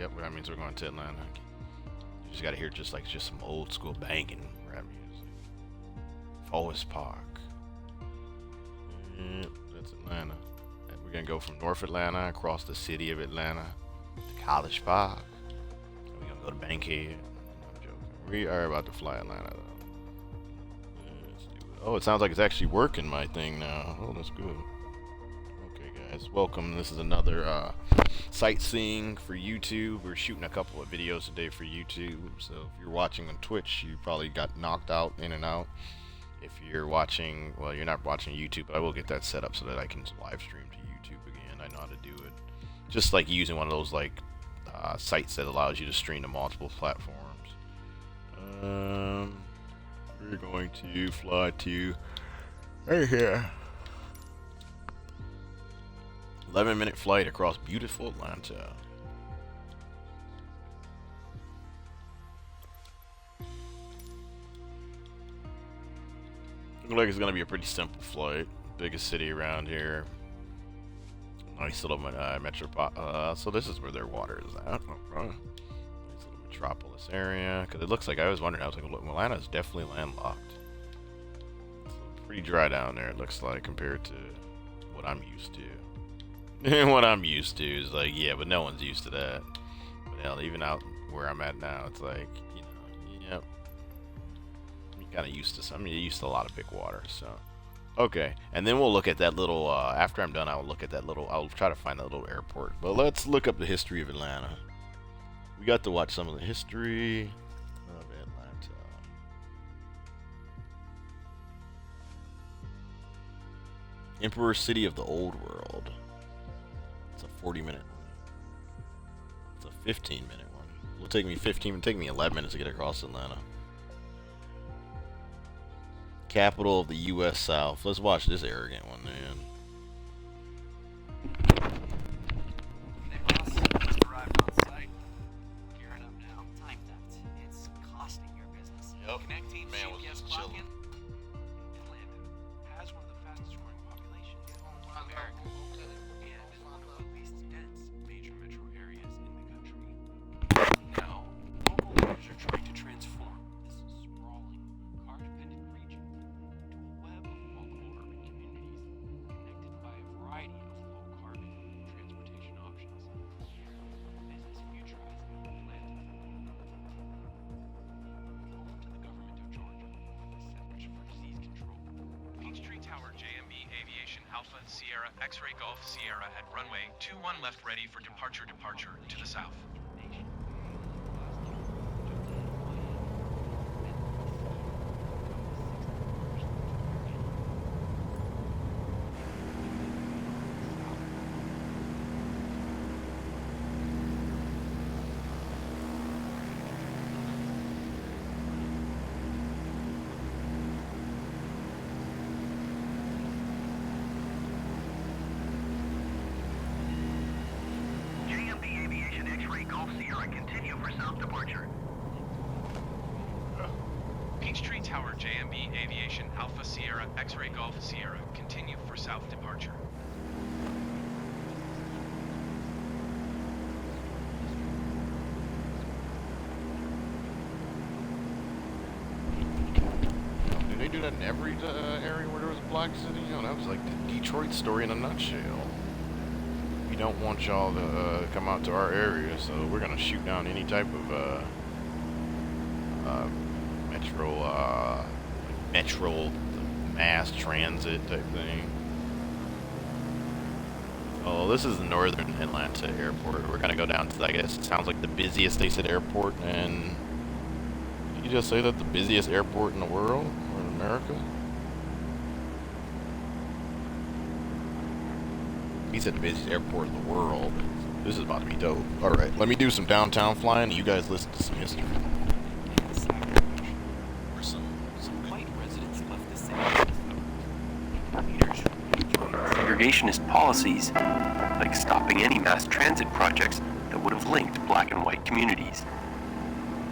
Yep, that means we're going to Atlanta. You just gotta hear just some old school banging rap music. Forest Park. Yep, that's Atlanta. And we're gonna go from North Atlanta across the city of Atlanta to College Park. We're gonna go to Bankhead. I'm joking. We are about to fly Atlanta though. Let's do it. Oh, it sounds like it's actually working my thing now. Oh, that's good. Okay, guys, welcome. This is another sightseeing for YouTube. We're shooting a couple of videos today for YouTube. So if you're watching on Twitch, you probably got knocked out in and out. If you're watching, well, you're not watching YouTube, but I will get that set up so that I can live stream to YouTube again. I know how to do it. Just like using one of those sites that allows you to stream to multiple platforms. We're going to fly to right here. 11-minute flight across beautiful Atlanta. Looks like it's gonna be a pretty simple flight. Biggest city around here. Nice little so this is where their water is at. Nice little metropolis area. Because it looks like, I was wondering, I was like, well, Atlanta is definitely landlocked. It's pretty dry down there, it looks like, compared to what I'm used to. What I'm used to is like, yeah, but no one's used to that. But hell, even out where I'm at now, it's like, you know, yep. I'm kind of used to some. You're used to a lot of big water, so. Okay, and then we'll look at that little, after I'm done, I'll look at that little, I'll try to find that little airport. But let's look up the history of Atlanta. We got to watch some of the history of Atlanta. Emperor City of the Old World. It's a 40-minute one. It's a 15-minute one. It'll take me 11 minutes to get across Atlanta. Capital of the U.S. South. Let's watch this arrogant one, man. Hey boss, just arrived on site. Gearing up now. Time theft. It's costing your business. Yep. Connecting Man was GPS just clock chilling. in. Atlanta has one of the fastest growing populations in America. And is one of the least dense major metro areas in the country. Now, local leaders are trying to transform this sprawling, car-dependent region into a web of local urban communities connected by a variety of low-carbon transportation options. Business futurizing Atlanta. Home to the government of Georgia, the Centers for Disease Control. Peachtree Tower JMB Aviation Alpha Sierra X-Ray Golf Sierra at runway 21 left ready for departure to the south. JMB Aviation X-Ray Golf Sierra, continue for south departure. Peachtree Tower JMB Aviation Alpha Sierra X-Ray Golf Sierra continue for south departure. Do they do that in every area where there was a black city? You know, that was like the Detroit story in a nutshell. We don't want y'all to come out to our area, so we're gonna shoot down any type of metro mass transit type thing. Oh, this is the northern Atlanta airport. We're gonna go down to, I guess it sounds like the busiest, they said, airport. And did you just say that the busiest airport in the world or in America? He said the busiest airport in the world. This is about to be dope. Alright, let me do some downtown flying and you guys listen to some history. Where some white residents left the city. Leaders segregationist policies, like stopping any mass transit projects that would have linked black and white communities.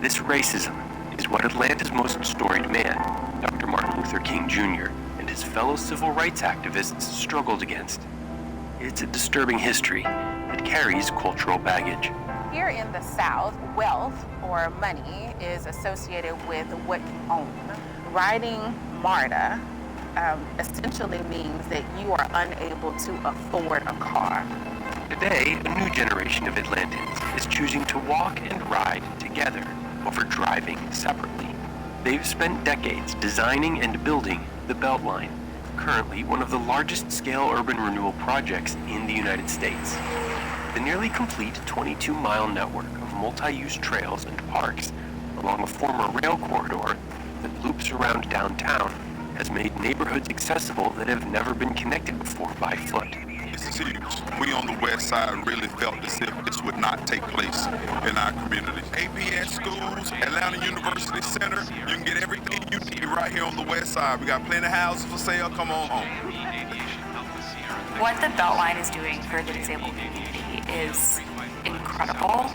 This racism is what Atlanta's most storied man, Dr. Martin Luther King Jr., and his fellow civil rights activists struggled against. It's a disturbing history that carries cultural baggage. Here in the South, wealth or money is associated with what you own. Riding MARTA essentially means that you are unable to afford a car. Today, a new generation of Atlantans is choosing to walk and ride together over driving separately. They've spent decades designing and building the Beltline, currently one of the largest scale urban renewal projects in the United States. The nearly complete 22-mile network of multi-use trails and parks along a former rail corridor that loops around downtown has made neighborhoods accessible that have never been connected before by foot. This is huge. We on the west side really felt as if this would not take place in our community. APS schools, Atlanta University Center, you can get everything you need right here on the west side. We got plenty of houses for sale. Come on home. What the Beltline is doing for the disabled community is incredible.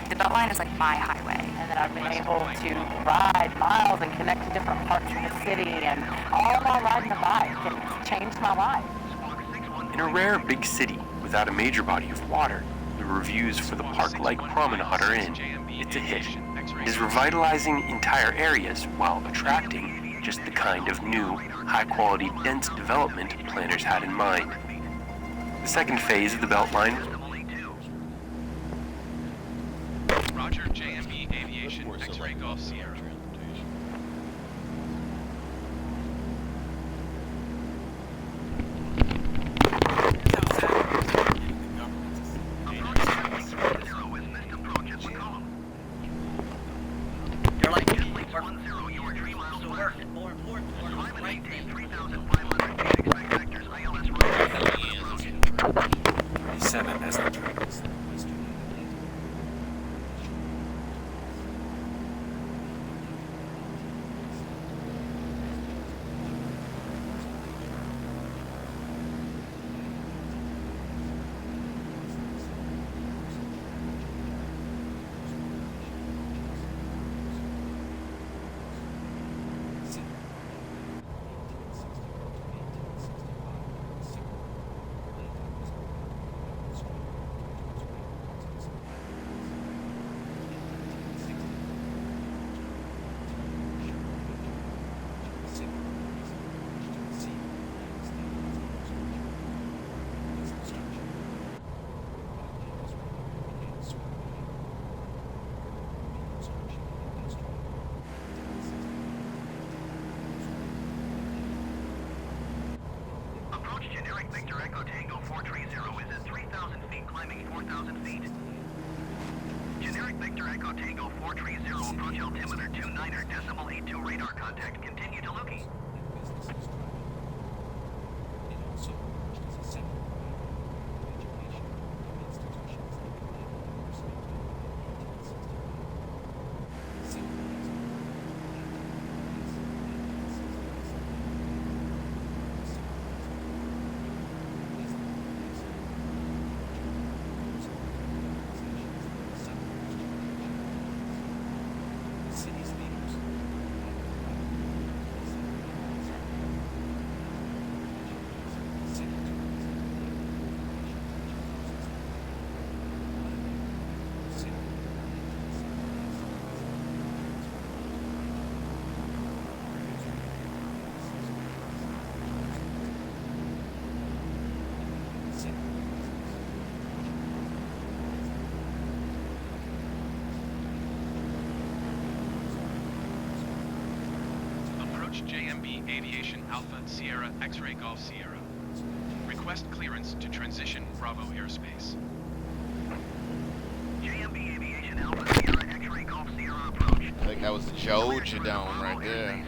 The Beltline is like my highway. And that I've been able to ride miles and connect to different parts of the city, and all while riding a bike. It's changed my life. In a rare big city without a major body of water, the reviews for the park-like promenade are in. It's a hit. It is revitalizing entire areas while attracting just the kind of new, high-quality, dense development planners had in mind. The second phase of the Beltline. Roger, JMB Aviation, X-Ray Golf Sierra. You're like, just like 1-0, your dream miles to work. And more important, right there. 3,500 phoenix vectors, ILS right. 7 as the track. Approach generic Victor Echo Tango 430 is at 3,000 feet, climbing 4,000 feet. Generic Victor Echo Tango 430, approach altimeter 29er, decimal 82 radar contact. Continue to Lukey. Approach JMB Aviation Alpha Sierra X-Ray Golf Sierra. Request clearance to transition Bravo airspace. JMB Aviation Alpha Sierra X-Ray Golf Sierra approach. I think that was the Georgia Dome right there.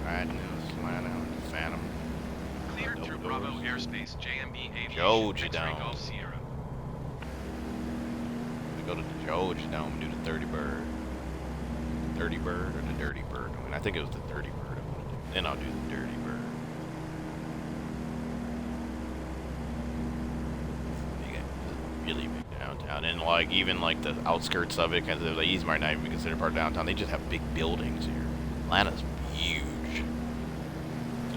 Riding this flying out with the Phantom. Cleared through Bravo airspace, JMB Aviation Georgia X-Ray Dome. Golf Sierra. We go to the Georgia Dome and do the 30 bird. 30 bird or the dirty bird? I mean, I think it was the 30 bird. Then I'll do the dirty bird. You got really big downtown, and like even like the outskirts of it, because the East might not even be considered part of downtown. They just have big buildings here. Atlanta's huge.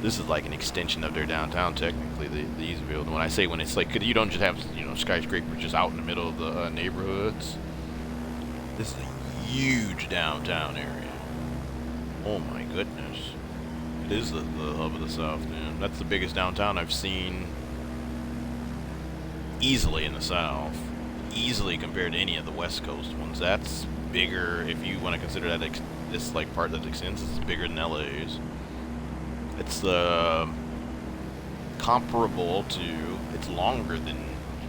This is like an extension of their downtown, technically, the East building. When I say when it's like, 'cause you don't just have skyscrapers just out in the middle of the neighborhoods. This is a huge downtown area. Oh my goodness. It is the hub of the South, man. That's the biggest downtown I've seen easily in the South. Easily compared to any of the West Coast ones. That's bigger, if you want to consider that this like part that extends, it's bigger than LA's. It's comparable to, it's longer than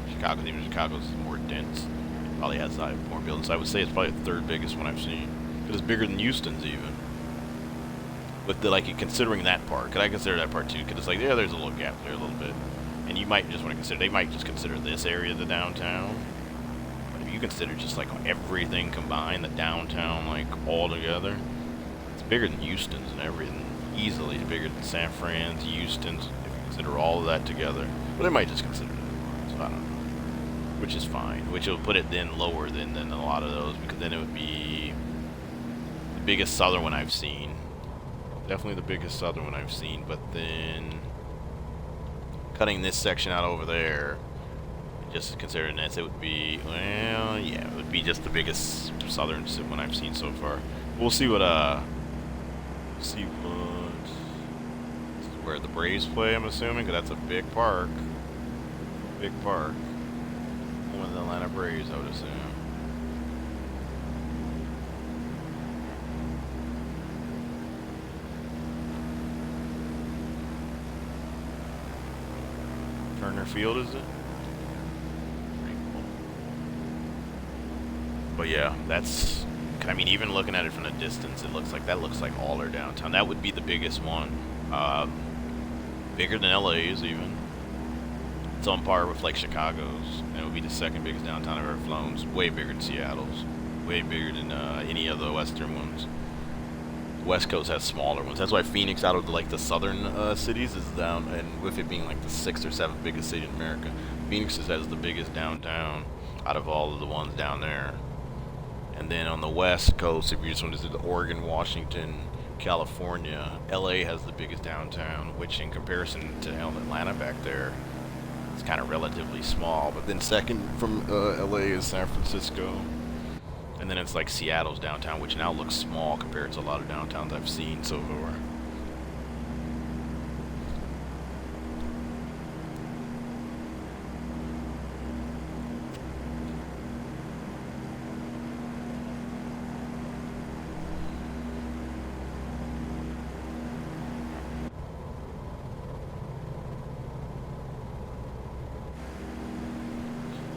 Chicago, even Chicago's more dense. It probably has more buildings. I would say it's probably the third biggest one I've seen. But it's bigger than Houston's even. With the, like, considering that part, could I consider that part too? Because it's like, yeah, there's a little gap there a little bit. And you might just want to consider, they might just consider this area the downtown. But if you consider just like everything combined, the downtown, like all together, it's bigger than Houston's and everything. Easily bigger than San Fran's, Houston's, if you consider all of that together. But they might just consider it, so I don't know. Which is fine. Which will put it then lower than a lot of those, because then it would be the biggest southern one I've seen. Definitely the biggest southern one I've seen, but then cutting this section out over there, just considering this, it would be, well, yeah, it would be just the biggest southern one I've seen so far. We'll see what, this is where the Braves play, I'm assuming, because that's a big park. Big park. One of the Atlanta Braves, I would assume. Turner Field, is it? Pretty cool. But yeah, that's, I mean, even looking at it from a distance, it looks like, that looks like all our downtown. That would be the biggest one. Bigger than LA's even. It's on par with like Chicago's, and it would be the second biggest downtown I've ever flown. It's way bigger than Seattle's. Way bigger than any of the western ones. West Coast has smaller ones. That's why Phoenix, out of like the southern cities, is down, and with it being like the 6th or 7th biggest city in America, Phoenix has the biggest downtown out of all of the ones down there. And then on the West Coast, if you just want to do the Oregon, Washington, California, LA has the biggest downtown, which in comparison to Atlanta back there, it's kind of relatively small. But then second from LA is San Francisco. And then it's like Seattle's downtown, which now looks small compared to a lot of downtowns I've seen so far.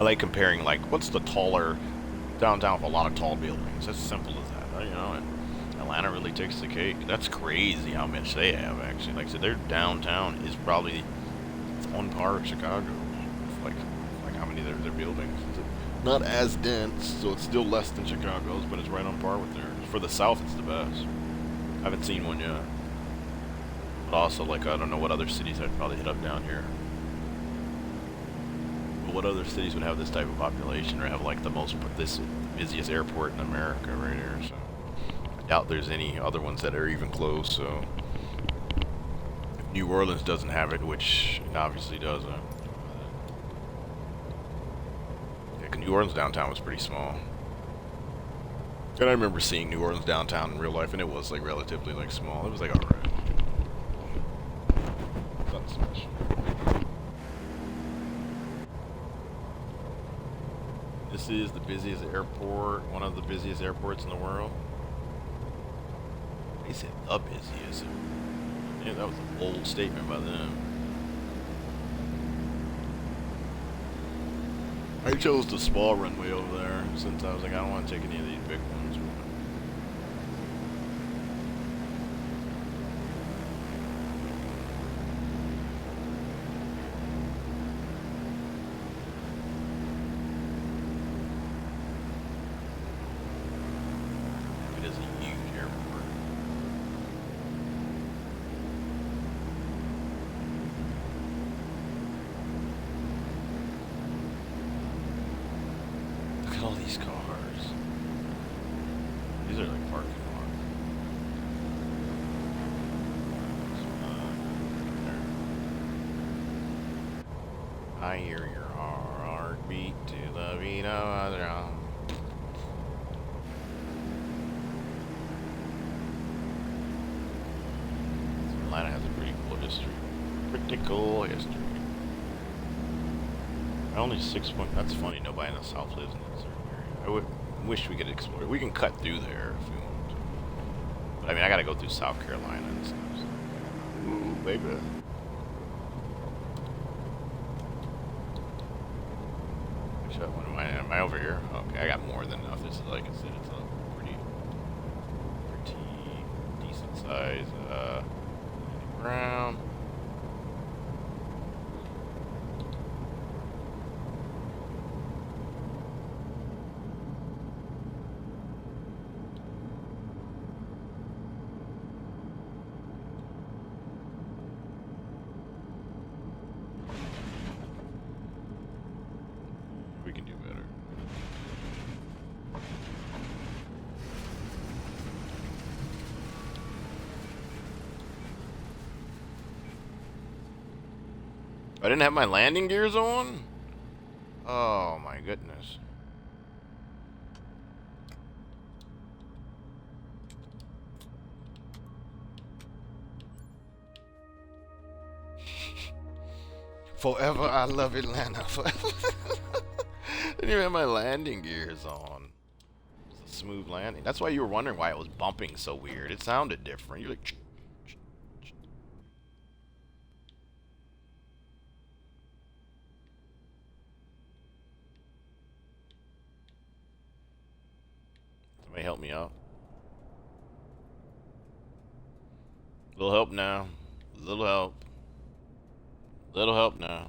I like comparing, like, what's the taller downtown with a lot of tall buildings? It's as simple as that, you know, and Atlanta really takes the cake. That's crazy how much they have, actually. Like I said, their downtown is probably, it's on par with Chicago. It's like how many their buildings. It's not as dense, so it's still less than Chicago's, but it's right on par with theirs. For the South, it's the best. I haven't seen one yet. But also, like, I don't know what other cities I'd probably hit up down here. What other cities would have this type of population or have like this busiest airport in America right here? So I doubt there's any other ones that are even close. So if New Orleans doesn't have it, which it obviously doesn't, yeah, New Orleans downtown was pretty small. And I remember seeing New Orleans downtown in real life, and it was like relatively like small. It was like alright. Nothing special. This is the busiest airport, one of the busiest airports in the world. They said the busiest. Yeah, that was a bold statement by them. I chose the small runway over there since I was like, I don't want to take any of these big ones. All these cars. These are like parking lots. I hear your heartbeat to the beat of a drum. Political history. Only 6 point. That's funny. Nobody in the South lives in that certain area. I would wish we could explore it. We can cut through there if we want to. But I mean, I gotta go through South Carolina and stuff. So. Ooh, baby. Am I over here? Okay, I got more than enough. This is, like I said, it's a pretty decent size ground. We can do better. I didn't have my landing gears on? Oh my goodness. Forever I love Atlanta. Didn't even have my landing gears on. It's a smooth landing. That's why you were wondering why it was bumping so weird. It sounded different. You're like... Somebody help me out. Little help now. Little help. Little help now.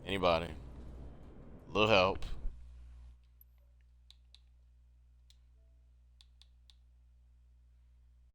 Anybody? Little help.